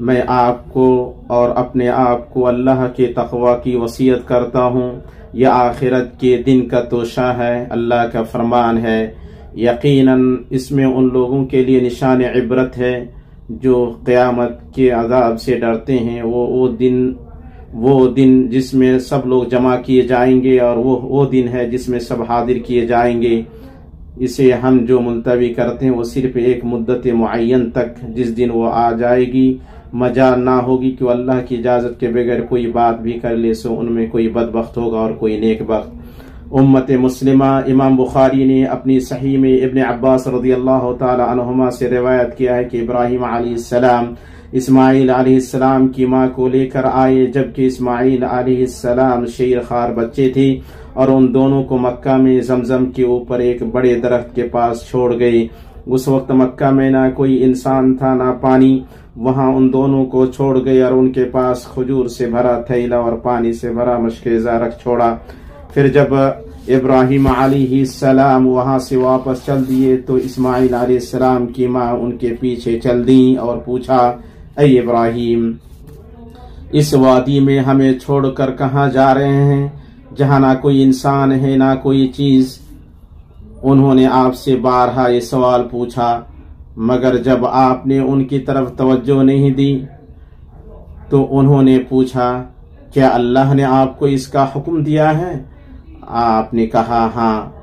मैं आपको और अपने आप को अल्लाह के तक़वा की वसीयत करता हूँ। यह आखिरत के दिन का तोशा है, अल्लाह का फरमान है। यकीनन इसमें उन लोगों के लिए निशान इबरत है जो क़यामत के अज़ाब से डरते हैं। वो दिन जिसमें सब लोग जमा किए जाएंगे और वो दिन है जिसमें सब हाजिर किए जाएंगे। इसे हम जो मुलतवी करते हैं वो सिर्फ एक मुद्दत मुअय्यन तक, जिस दिन वो आ जाएगी मजाल ना होगी कि अल्लाह की इजाज़त के बगैर कोई बात भी कर ले, सो उनमें कोई बदबख्त होगा और कोई नेकबख्त। उम्मत मुस्लिमा इमाम बुखारी ने अपनी सही में इब्न अब्बास रज़ियल्लाहु ताला अन्हुमा से रिवायत किया है कि इब्राहिम अलैहिस्सलाम इस्माइल अलैहिस्सलाम की माँ को लेकर आए, जबकि इस्माइल अलैहिस्सलाम शेरखार बच्चे थे और उन दोनों को मक्का में जमजम के ऊपर एक बड़े दरख्त के पास छोड़ गए। उस वक्त मक्का में ना कोई इंसान था ना पानी, वहां उन दोनों को छोड़ गए और उनके पास खजूर से भरा थैला और पानी से भरा मशकेज़ा रख छोड़ा। फिर जब इब्राहिम अलैहिस्सलाम वहां से वापस चल दिए तो इस्माइल अलैहिस्सलाम की माँ उनके पीछे चल दी और पूछा, ऐ इब्राहिम, इस वादी में हमें छोड़कर कहाँ जा रहे हैं जहाँ ना कोई इंसान है ना कोई चीज। उन्होंने आपसे बारहा ये सवाल पूछा, मगर जब आपने उनकी तरफ तवज्जो नहीं दी तो उन्होंने पूछा, क्या अल्लाह ने आपको इसका हुक्म दिया है? आपने कहा हाँ।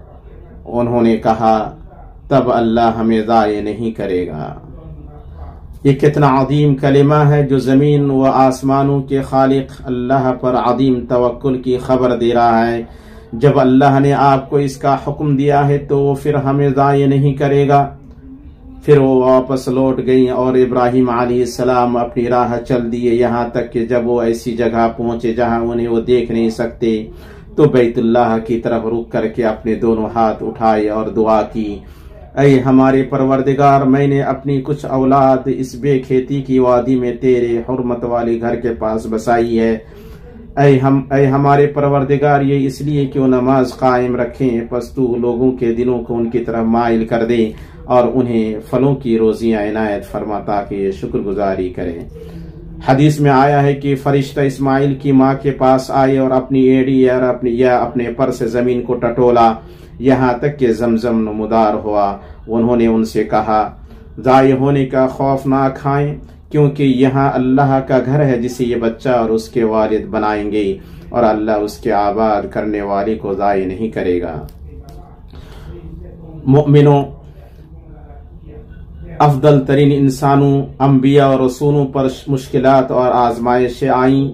उन्होंने कहा, तब अल्लाह हमें ज़ाये नहीं करेगा। ये कितना अजीम कलिमा है जो ज़मीन व आसमानों के खालिक अल्लाह पर अजीम तवक्कुल की खबर दे रहा है। जब अल्लाह ने आपको इसका हुक्म दिया है तो फिर हमें ज़ाये नहीं करेगा। फिर वो वापस लौट गई और इब्राहिम अलैहिस्सलाम अपनी राह चल दिए, यहाँ तक कि जब वो ऐसी जगह पहुंचे जहाँ उन्हें वो देख नहीं सकते तो बैतुल्लाह की तरफ रुक करके अपने दोनों हाथ उठाए और दुआ की, ऐ हमारे परवरदिगार, मैंने अपनी कुछ औलाद इस बेखेती की वादी में तेरे हुर्मत वाले घर के पास बसाई है। ऐ हमारे परवरदिगार, ये इसलिए कि वो नमाज कायम रखें, बस तू लोगों के दिलों को उनकी तरफ माइल कर दे और उन्हें फलों की रोजियां इनायत फरमा ताकि ये शुक्रगुजारी करें। हदीस में आया है कि फरिश्ता इस्माइल की माँ के पास आए और अपनी एड़ी या अपने पर से जमीन को टटोला, यहाँ तक कि जमजम नमूदार हुआ। उन्होंने उनसे कहा, ज़ाये होने का खौफ ना खाएं, क्योंकि यहाँ अल्लाह का घर है जिसे ये बच्चा और उसके वालिद बनाएंगे और अल्लाह उसके आबाद करने वाले को ज़ाये नहीं करेगा। मुमिनों, अफदल तरीन इंसानों अम्बिया और रसूलों पर मुश्किलात और आजमाइशें आईं।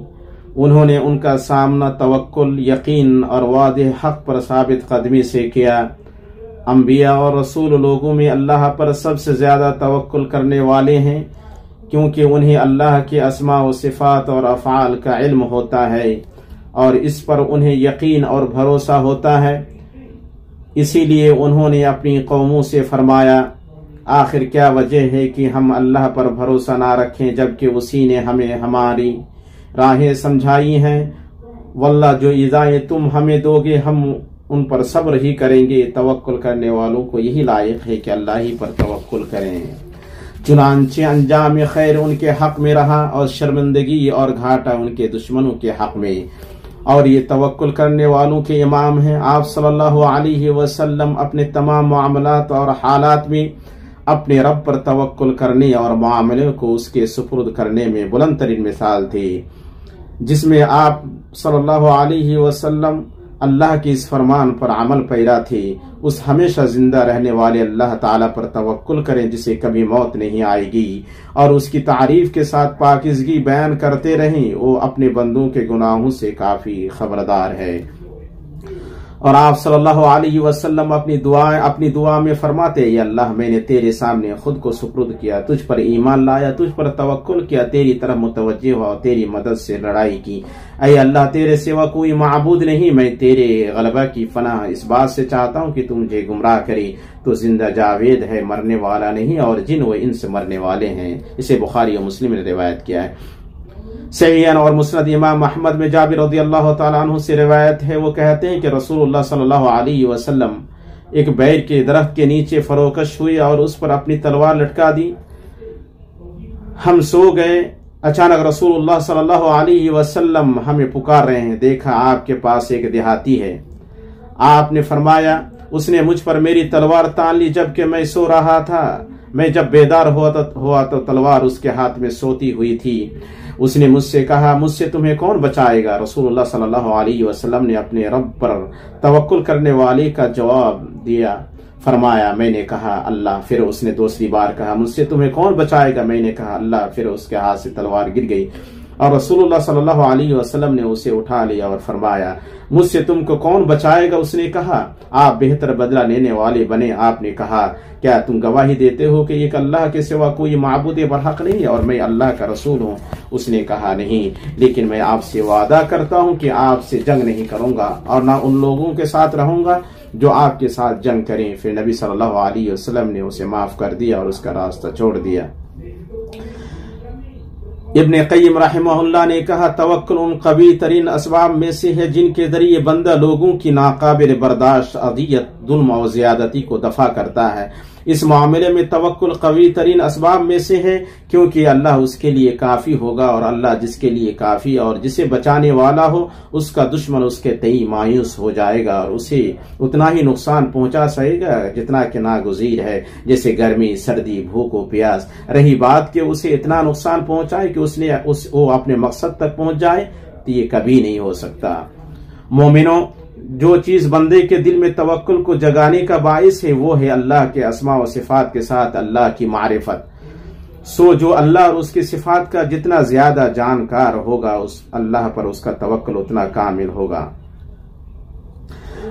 उन्होंने उनका सामना तवक्कुल, यकीन और वादे हक पर साबित कदमी से किया। अम्बिया और रसूल लोगों में अल्लाह पर सबसे ज्यादा तवक्कुल करने वाले हैं, क्योंकि उन्हें अल्लाह के अस्मा व सिफात और अफ़आल का इल्म होता है और इस पर उन्हें यकीन और भरोसा होता है। इसीलिए उन्होंने अपनी कौमों से फरमाया, आखिर क्या वजह है कि हम अल्लाह पर भरोसा ना रखें जबकि उसी ने हमें हमारी राहें समझाई हैं। वल्लाह, जो इज़ाएं तुम हमें दोगे हम उन पर सब्र ही करेंगे। तवक्कुल करने वालों को यही लायक है कि अल्लाह ही पर तवक्कुल करें। चुनांचे अंजाम खैर उनके हक में रहा और शर्मिंदगी और घाटा उनके दुश्मनों के हक में। और ये तवक्कुल करने वालों के इमाम हैं। आप सल्लल्लाहु अलैहि वसल्लम अपने तमाम मामलात और हालात में अपने रब पर तवक्कुल करने और मामले को उसके सुपुर्द करने में बुलंद तरीन मिसाल थे, जिसमें आप सल्लल्लाहु अलैहि वसल्लम अल्लाह के इस फरमान पर अमल पैरा थे, उस हमेशा जिंदा रहने वाले अल्लाह ताला पर तवक्कुल करें जिसे कभी मौत नहीं आएगी, और उसकी तारीफ के साथ पाकिज़गी बयान करते रहें। वो अपने बंदों के गुनाहों से काफी खबरदार है। और आप सल्लल्लाहु अलैहि वसल्लम अपनी दुआ में फरमाते, या अल्लाह मैंने तेरे सामने खुद को सुपुर्द किया, तुझ पर ईमान लाया, तुझ पर तवक्कुल किया, तेरी तरफ मुतवज्जे हुआ, तेरी मदद से लड़ाई की। ऐ अल्लाह तेरे सिवा कोई माबूद नहीं, मैं तेरे गलबा की फनाह इस बात से चाहता हूँ कि तू मुझे गुमराह करे। तो जिंदा जावेद है, मरने वाला नहीं, और जिन व इंस मरने वाले हैं। इसे बुखारी और मुस्लिम ने रिवायत किया है। सहीहन और मुस्नद इमाम अहमद में जाबिर रज़ियल्लाहु ताला अन्हु से रिवायत है, वो कहते हैं कि रसूलुल्लाह सल्लल्लाहु अलैहि वसल्लम एक बैर के दरख्त के नीचे फरोकश हुए और उस पर अपनी तलवार लटका दी। हम सो गए। अचानक रसूलुल्लाह सल्लल्लाहु अलैहि वसल्लम हमें पुकार रहे हैं। देखा आपके पास एक देहाती है। आपने फरमाया, उसने मुझ पर मेरी तलवार तान ली जबकि मैं सो रहा था। मैं जब बेदार हुआ तो तलवार उसके हाथ में सोती हुई थी। उसने मुझसे कहा, मुझसे तुम्हें कौन बचाएगा? रसूलुल्लाह सल्लल्लाहु अलैहि वसल्लम ने अपने रब पर तवक्कुल करने वाले का जवाब दिया। फरमाया, मैंने कहा अल्लाह। फिर उसने दूसरी बार कहा, मुझसे तुम्हें कौन बचाएगा? मैंने कहा अल्लाह। फिर उसके हाथ से तलवार गिर गई और रसूलुल्लाह सल्लल्लाहु अलैहि वसल्लम ने उसे उठा लिया और फरमाया, मुझसे तुमको कौन बचाएगा? उसने कहा, आप बेहतर बदला लेने वाले बने। आपने कहा, क्या तुम गवाही देते हो कि एक अल्लाह के सिवा कोई माबूद बरहक नहीं और मैं अल्लाह का रसूल हूँ? उसने कहा, नहीं, लेकिन मैं आपसे वादा करता हूँ कि आपसे जंग नहीं करूंगा और ना उन लोगों के साथ रहूंगा जो आपके साथ जंग करें। फिर नबी सल्लल्लाहु अलैहि वसल्लम ने उसे माफ कर दिया और उसका रास्ता छोड़ दिया। इब्न क़य्यिम रहमहुल्लाह ने कहा, तवक्कुल उन कवी तरीन असबाब में से है जिनके जरिए बंदा लोगों की नाकाबिल बर्दाश्त अदियत, जुल्म और ज्यादती को दफा करता है। इस मामले में तवक्कुल कवी तरीन असबाब में से है, क्योंकि अल्लाह उसके लिए काफी होगा और अल्लाह जिसके लिए काफी और जिसे बचाने वाला हो उसका दुश्मन उसके तई मायूस हो जाएगा और उसे उतना ही नुकसान पहुंचा सकेगा जितना कि नागुज़ीर है, जैसे गर्मी, सर्दी, भूख और प्यास। रही बात कि उसे इतना नुकसान पहुंचाए कि वो अपने मकसद तक पहुंच जाए, तो ये कभी नहीं हो सकता। मोमिनों, जो चीज बंदे के दिल में तवक्कुल को जगाने का बाइस है वो है अल्लाह के अस्मा व सिफात के साथ अल्लाह की मारिफत। सो जो अल्लाह और उसकी सिफात का जितना ज्यादा जानकार होगा उस अल्लाह पर उसका तवक्कुल उतना कामिल होगा।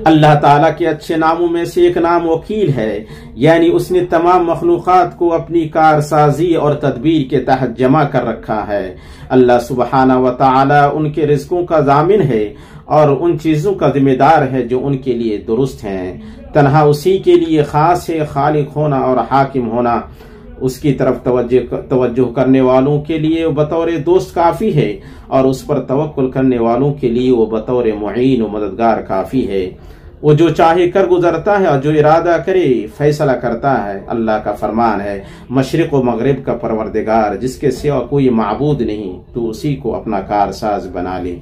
अल्लाह ताला के अच्छे नामों में से एक नाम वकील है, यानी उसने तमाम मखलूकात को अपनी कारसाजी और तदबीर के तहत जमा कर रखा है। अल्लाह सुब्हाना व ताला उनके रिज़्क़ों का ज़ामिन है और उन चीजों का जिम्मेदार है जो उनके लिए दुरुस्त हैं। तन्हा उसी के लिए खास है खालिक होना और हाकिम होना। उसकी तरफ तवज्जो करने वालों के लिए वो बतौर दोस्त काफी है और उस पर तवक्कुल करने वालों के लिए वो बतौर मुईन और मददगार काफी है। वो जो चाहे कर गुजरता है और जो इरादा करे फैसला करता है। अल्लाह का फरमान है, मशरिक व मगरिब का परवरदिगार जिसके सिवा कोई माबूद नहीं, तो उसी को अपना कारसाज बना ले।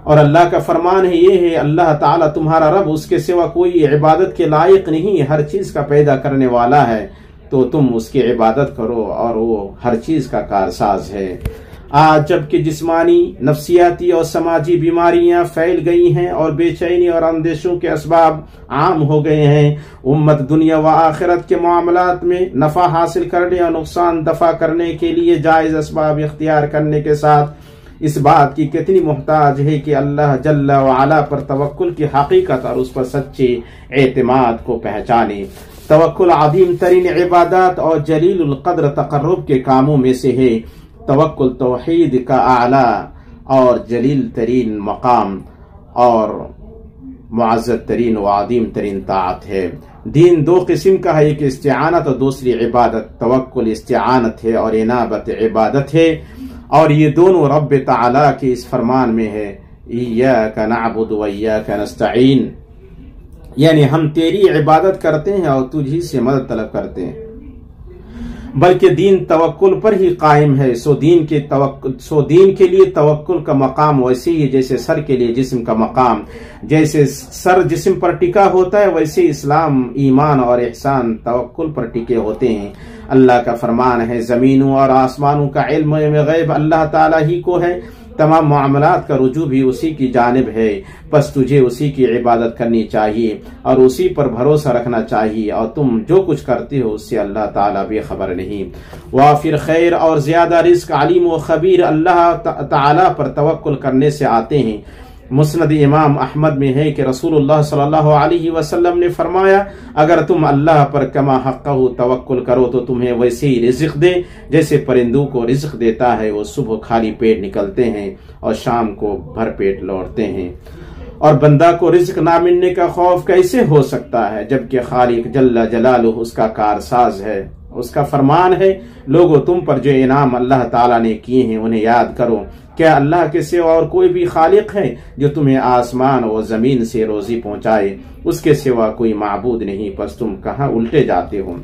और अल्लाह का फरमान है ये है, अल्लाह ताला तुम्हारा रब, उसके सिवा कोई इबादत के लायक नहीं, हर चीज का पैदा करने वाला है, तो तुम उसकी इबादत करो और वो हर चीज का कारसाज है। आज जबकि जिस्मानी, नफ्सियाती और समाजी बीमारियां फैल गई हैं और बेचैनी और अंदेशों के असबाब आम हो गए हैं, उम्मत दुनिया व आखिरत के मामलात में नफा हासिल करने और नुकसान दफा करने के लिए जायज असबाब इख्तियार करने के साथ इस बात की कितनी मुहताज है कि अल्लाह जल्ला व अला पर तवक्कुल की हकीकत और उस पर सच्चे एतमाद को पहचाने। तवक्कुल अज़ीम तरीन इबादत और जलीलुल क़द्र तक़र्रुब के कामों में से है। तवक्कुल तौहीद का आला और जलील तरीन मकाम और मुअज़्ज़ज़ तरीन व अज़ीम तरीन ताअत है। दीन दो किस्म का है, एक इस्तिआनत और दूसरी इबादत। तवक्कुल इस्तिआनत है और इनाबत इबादत है और ये दोनों रब ताला के इस फरमान में है, इय्याका नअबुदु व इय्याका नस्तईन, यानी हम तेरी इबादत करते हैं और तुझी से मदद तलब करते हैं। बल्कि दीन तवक्कुल पर ही कायम है। सो दीन के लिए तवक्कुल का मकाम वैसे ही जैसे सर के लिए जिस्म का मकाम। जैसे सर जिस्म पर टिका होता है वैसे इस्लाम, ईमान और एहसान तवक्कुल पर टिके होते हैं। अल्लाह का फरमान है, जमीनों और आसमानों का इल्म गैब अल्लाह ताला ही को है, तमाम मामलात का रुजू भी उसी की जानिब है, बस तुझे उसी की इबादत करनी चाहिए और उसी पर भरोसा रखना चाहिए, और तुम जो कुछ करते हो उससे अल्लाह ताला बेखबर नहीं। वाफिर खैर और ज्यादा रिस्क अलीम व खबीर अल्लाह ताला पर तवक्कुल करने से आते हैं। मुस्नद इमाम अहमद में है कि रसूलुल्लाह सल्लल्लाहु अलैहि वसल्लम ने फरमाया, अगर तुम अल्लाह पर कमा हक़्क़हु तवक्कुल करो तो तुम्हें वैसे ही रिज़्क़ दे जैसे परिंदों को रिज़्क़ देता है। वो सुबह खाली पेट निकलते हैं और शाम को भर पेट लौटते हैं। और बंदा को रिज़्क़ ना मिलने का खौफ कैसे हो सकता है, जबकि खालिक जल्ला जलालुहु उसका कारसाज है। उसका फरमान है, लोगों तुम पर जो इनाम अल्लाह ताला ने किए हैं उन्हें याद करो। क्या अल्लाह के सिवा और कोई भी खालिक है जो तुम्हें आसमान और जमीन से रोजी पहुंचाए? उसके सिवा कोई माबूद नहीं, बस तुम कहाँ उल्टे जाते हो।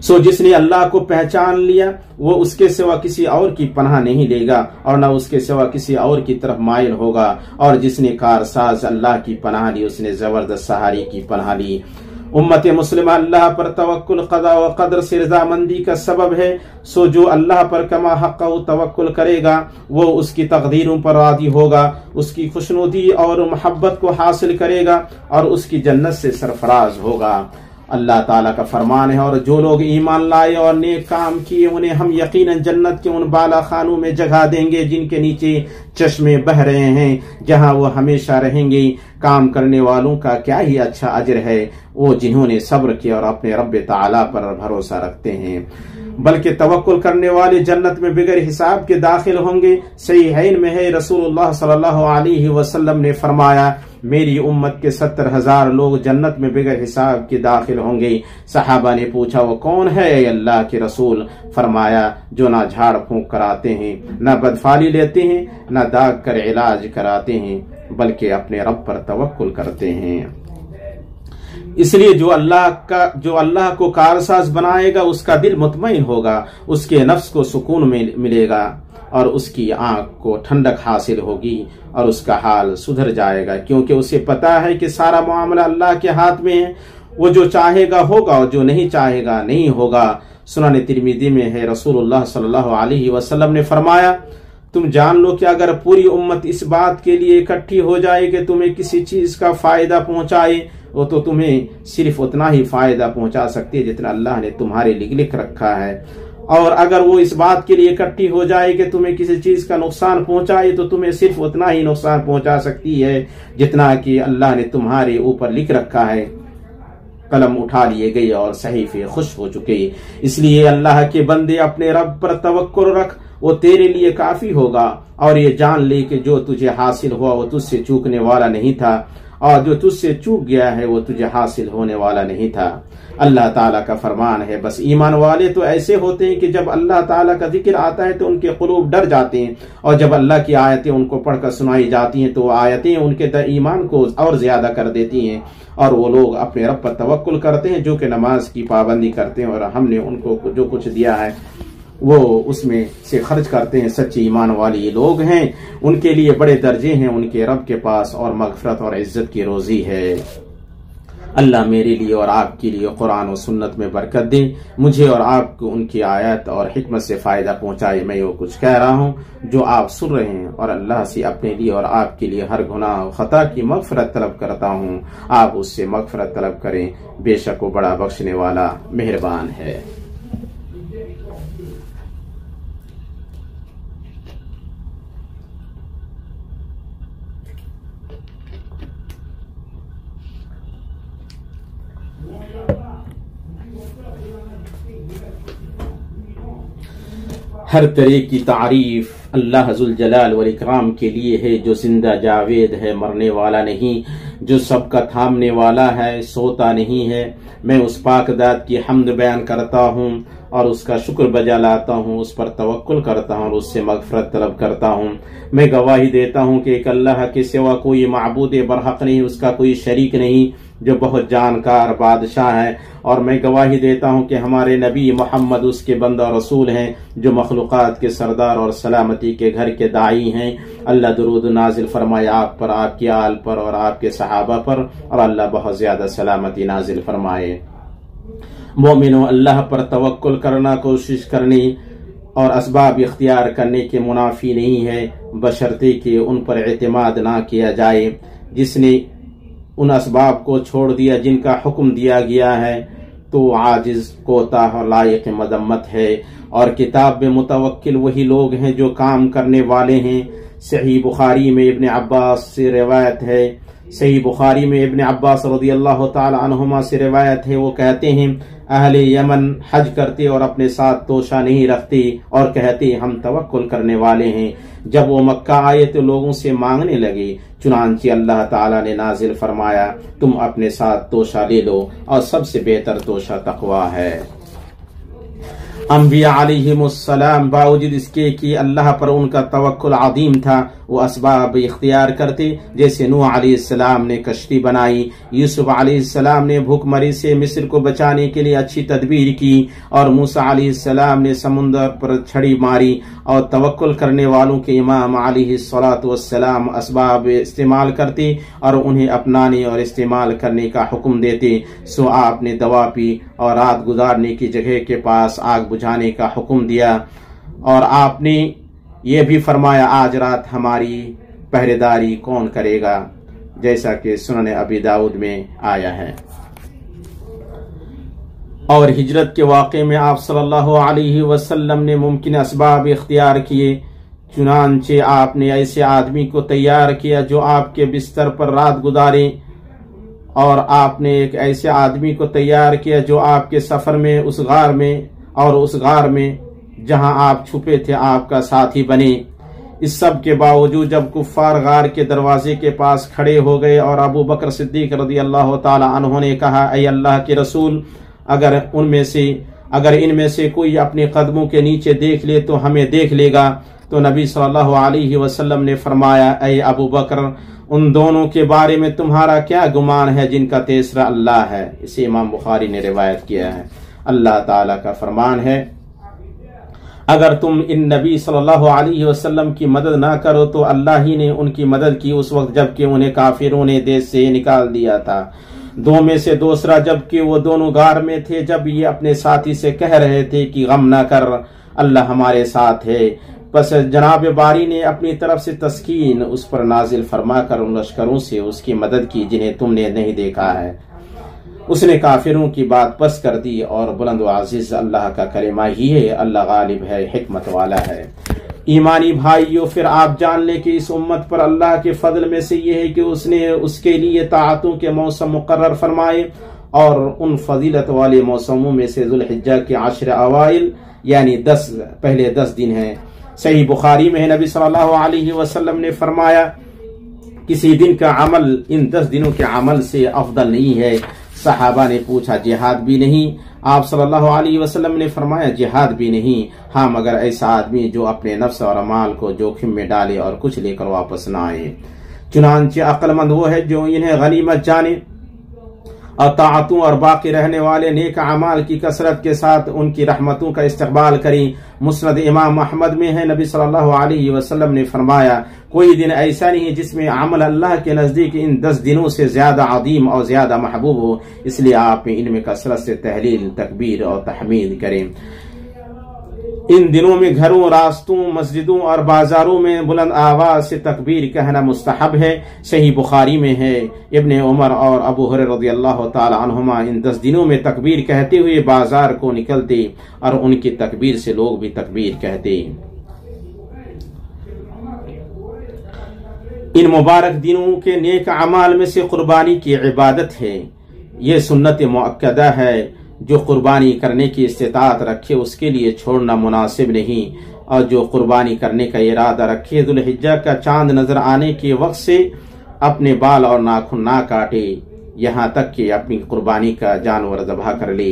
सो जिसने अल्लाह को पहचान लिया वो उसके सिवा किसी और की पनाह नहीं लेगा और न उसके सिवा किसी और की तरफ माइल होगा। और जिसने कारसाज अल्लाह की पनाह ली उसने जबरदस्त सहारी की पनाह ली। उम्मत मुस्लिम अल्लाह पर तवक्कुल क़ज़ा व क़दर से रज़ामंदी का सबब है। सो जो अल्लाह पर कमा हक़्क़हु तवक्कुल करेगा वो उसकी तक़दीरों पर राज़ी होगा, उसकी खुशनुदी और मोहब्बत को हासिल करेगा और उसकी जन्नत से सरफराज होगा। अल्लाह ताला का फरमान है, और जो लोग ईमान लाए और नेक काम किए उन्हें हम यकीनन जन्नत के उन बाला खानों में जगह देंगे जिनके नीचे चश्मे बह रहे हैं, जहां वो हमेशा रहेंगे। काम करने वालों का क्या ही अच्छा अजर है, वो जिन्होंने सब्र किया और अपने रब्ब ताला पर भरोसा रखते हैं। बल्कि तवक्कुल करने वाले जन्नत में बगैर हिसाब के दाखिल होंगे। सहीहैन में है, रसूलुल्लाह सल्लल्लाहु अलैहि वसल्लम ने फरमाया, मेरी उम्मत के 70,000 लोग जन्नत में बगैर हिसाब के दाखिल होंगे। सहाबा ने पूछा, वो कौन है अल्लाह के रसूल? फरमाया, जो ना झाड़ फूंक कराते हैं, ना बदफाली लेते हैं, ना दाग कर इलाज कराते हैं, बल्कि अपने रब पर तवक्कुल करते हैं। इसलिए जो अल्लाह को कारसाज बनाएगा उसका दिल मुतमईन होगा, उसके नफ्स को सुकून मिलेगा और उसकी आंख को ठंडक हासिल होगी और उसका हाल सुधर जाएगा, क्योंकि उसे पता है कि सारा मामला अल्लाह के हाथ में है। वो जो चाहेगा होगा और जो नहीं चाहेगा नहीं होगा। सुनन तिरमिज़ी में है, रसूलुल्लाह सल्लल्लाहु अलैहि वसल्लम ने फरमाया, तुम जान लो कि अगर पूरी उम्मत इस बात के लिए इकट्ठी हो जाए कि तुम्हें किसी चीज का फायदा पहुंचाए, वो तो तुम्हें सिर्फ उतना ही फायदा पहुंचा सकती है जितना अल्लाह ने तुम्हारे लिए लिख रखा है। और अगर वो इस बात के लिए इकट्ठी हो जाए कि तुम्हें किसी चीज का नुकसान पहुंचाए, तो तुम्हें सिर्फ उतना ही नुकसान पहुंचा सकती है जितना कि अल्लाह ने तुम्हारे ऊपर लिख रखा है। कलम उठा लिए गए और सहीफे खुश हो चुके। इसलिए अल्लाह के बंदे अपने रब पर तवक्कुल रख, वो तेरे लिए काफी होगा। और ये जान ले कि जो तुझे हासिल हुआ वो तुझसे चूकने वाला नहीं था, और जो तुझसे चूक गया है वो तुझे हासिल होने वाला नहीं था। अल्लाह ताला का फरमान है, बस ईमान वाले तो ऐसे होते हैं कि जब अल्लाह ताला का जिक्र आता है तो उनके कुलूब डर जाते हैं, और जब अल्लाह की आयतें उनको पढ़कर सुनाई जाती हैं तो आयतें उनके ईमान को और ज्यादा कर देती हैं। और वो लोग अपने रब पर तवक्कुल करते हैं जो कि नमाज की पाबंदी करते हैं, और हमने उनको जो कुछ दिया है वो उसमें से खर्च करते हैं। सच्चे ईमान वाले ये लोग हैं, उनके लिए बड़े दर्जे हैं उनके रब के पास, और मगफरत और इज्जत की रोजी है। अल्लाह मेरे लिए और आपके लिए कुरान और सुन्नत में बरकत दे, मुझे और आपको उनकी आयत और हिकमत से फायदा पहुंचाए। मैं वो कुछ कह रहा हूँ जो आप सुन रहे हैं, और अल्लाह से अपने लिए और आपके लिए हर गुनाह और खता की मगफरत तलब करता हूँ। आप उससे मगफरत तलब करें, बेशक वो बड़ा बख्शने वाला मेहरबान है। हर तरह की तारीफ अल्लाह जुल जलाल वल इकराम के लिए है, जो जिंदा जावेद है, मरने वाला नहीं, जो सबका थामने वाला है, सोता नहीं है। मैं उस पाक ज़ात की हम्द बयान करता हूँ और उसका शुक्र बजा लाता हूँ, उस पर तवक्कुल करता हूँ और उससे मगफरत तलब करता हूँ। मैं गवाही देता हूँ कि एक अल्लाह के सिवा कोई माबूद बरहक नहीं, उसका कोई शरीक नहीं, जो बहुत जानकार बादशाह है। और मैं गवाही देता हूँ कि हमारे नबी मोहम्मद उसके बंदा रसूल हैं, जो मखलूक़ात के सरदार और सलामती के घर के दाई हैं। अल्लाह दुरूद नाजिल फरमाए आप पर, आपके आल पर और आपके सहाबा पर, और अल्लाह बहुत ज्यादा सलामती नाजिल फरमाए। मोमिनो, अल्लाह पर तवक्कुल करना, कोशिश करनी और असबाब इख्तियार करने के मुनाफी नहीं है, बशर्ते कि उन पर एतमाद ना किया जाए। जिसने उन असबाब को छोड़ दिया जिनका हुक्म दिया गया है तो आजिज, कोताह और लायक मदम्मत है। और किताब में मुतवक्किल वही लोग हैं जो काम करने वाले हैं। सही बुखारी में इब्न अब्बास से रिवायत है, सही बुखारी में इब्न अब्बास रज़ियल्लाहु ताला अन्हुमा से रिवायत है, वो कहते हैं अहले यमन हज करते और अपने साथ तोशा नहीं रखते और कहते हम तवक्कुल करने वाले हैं। जब वो मक्का आए तो लोगों से मांगने लगे, चुनांचे अल्लाह ताला ने नाजिल फरमाया तुम अपने साथ तोशा ले लो और सबसे बेहतर तोशा तकवा है। अंबिया अलैहिमुस्सलाम बावजूद इसके कि अल्लाह पर उनका तवक्कुल अदीम था, वो असबाब इख्तियार करते। जैसे नूह अलैहिस्सलाम ने कश्ती बनाई, यूसुफ अलैहिस्सलाम ने भूखमरी से मिस्र को बचाने के लिए अच्छी तदबीर की, और मूसा अलैहिस्सलाम ने समुद्र पर छड़ी मारी। और तवक्कुल करने वालों के इमाम अलैहिस्सलातु वस्सलाम असबाब इस्तेमाल करते और उन्हें अपनाने और इस्तेमाल करने का हुक्म देते। सो आपने दवा पी और रात गुजारने की जगह के पास आग बुझाने का हुक्म दिया, और आपने ये भी फरमाया आज रात हमारी पहरेदारी कौन करेगा, जैसा कि सुनन अबी दाऊद में आया है। और हिजरत के वाक़े में आप सल्लल्लाहु अलैहि वसल्लम ने मुमकिन असबाब इख्तियार किए। चुनांचे आपने ऐसे आदमी को तैयार किया जो आपके बिस्तर पर रात गुजारे, और आपने एक ऐसे आदमी को तैयार किया जो आपके सफर में उस गार में और उस गार में जहां आप छुपे थे आपका साथी बने। इस सब के बावजूद जब कुफ्फार गार के दरवाजे के पास खड़े हो गए और अबू बकर सिद्दीक रज़ियल्लाहु ताला अन्हु ने कहा ऐ अल्लाह के रसूल, अगर इनमें से कोई अपने कदमों के नीचे देख ले तो हमें देख लेगा। तो नबी सल्लल्लाहु अलैहि वसल्लम ने फरमाया ऐ अबू बकर, उन दोनों के बारे में तुम्हारा क्या गुमान है जिनका तीसरा अल्लाह है। इसे इमाम बुखारी ने रिवायत किया है। अल्लाह ताला का फरमान है अगर तुम इन नबी सल्लल्लाहु अलैहि वसल्लम की मदद ना करो तो अल्लाह ही ने उनकी मदद की उस वक्त जबकि उन्हें काफिरों ने देश से निकाल दिया था। दो में से दूसरा, जबकि वो दोनों गार में थे, जब ये अपने साथी से कह रहे थे कि गम ना कर, अल्लाह हमारे साथ है। बस जनाब बारी ने अपनी तरफ से तस्कीन उस पर नाजिल फरमा कर उन लश्करों से उसकी मदद की जिन्हें तुमने नहीं देखा है। उसने काफिरों की बात पस कर दी और बुलंद व अजीज अल्लाह का कलिमा ही है, अल्लाह गालिब है, हिकमत वाला है। ईमानी भाइयों, फिर आप जान लें कि इस उम्मत पर अल्लाह के फजल में से ये है कि उसने उसके लिए ताअतों के मौसम मुकर्रर फरमाए, और उन फजीलत वाले मौसमों में से जुल्हिज्जा के आशर अवाइल यानी पहले 10 दिन हैं। सही बुखारी में है, नबी सल्लल्लाहु अलैहि वसल्लम ने फरमाया किसी दिन का अमल इन 10 दिनों के अमल से अफदल नहीं है। सहाबा ने पूछा जिहाद भी नहीं? आप सल्लल्लाहु अलैहि वसल्लम ने फरमाया जिहाद भी नहीं, हाँ मगर ऐसा आदमी जो अपने नफ्स और अमाल को जोखिम में डाले और कुछ लेकर वापस न आए। चुनांचे अक्लमंद वो है जो इन्हें गनीमत जाने और ताअतों और बाकी रहने वाले नेक अमाल की कसरत के साथ उनकी रहमतों का इस्तकबाल करें। मुस्नद इमाम अहमद में है, नबी सल्लल्लाहु अलैहि वसल्लम ने फरमाया कोई दिन ऐसा नहीं है जिसमें अमल अल्लाह के नजदीक इन 10 दिनों से ज्यादा अदीम और ज्यादा महबूब हो, इसलिए आप इनमें कसरत से तहलील, तकबीर और तहमीद करें। इन दिनों में घरों, रास्तों, मस्जिदों और बाजारों में बुलंद आवाज से तकबीर कहना मुस्तहब है। सही बुखारी में है, इब्ने उमर और अबू हुरैरा रज़ियल्लाहु ताला अन्हुमा इन 10 दिनों में तकबीर कहते हुए बाजार को निकलते और उनकी तकबीर से लोग भी तकबीर कहते। इन मुबारक दिनों के नेक अमाल में से कुर्बानी की इबादत है। ये सुन्नत मुअक्कदा है, जो कुर्बानी करने की इस्तिताअत रखे उसके लिए छोड़ना मुनासिब नहीं, और जो कुर्बानी करने का इरादा रखे दुल्हिज्जा का चांद नजर आने के वक्त से अपने बाल और नाखून ना काटे, यहाँ तक कि अपनी कुर्बानी का जानवर ज़बह कर ले।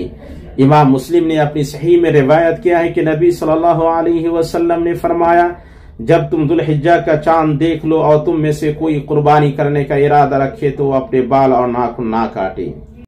इमाम मुस्लिम ने अपनी सही में रिवायत किया है कि नबी सल्लल्लाहु अलैहि वसल्लम ने फरमाया जब तुम दुल्हिज्जा का चांद देख लो और तुम में से कोई कुर्बानी करने का इरादा रखे तो अपने बाल और नाखून ना काटे।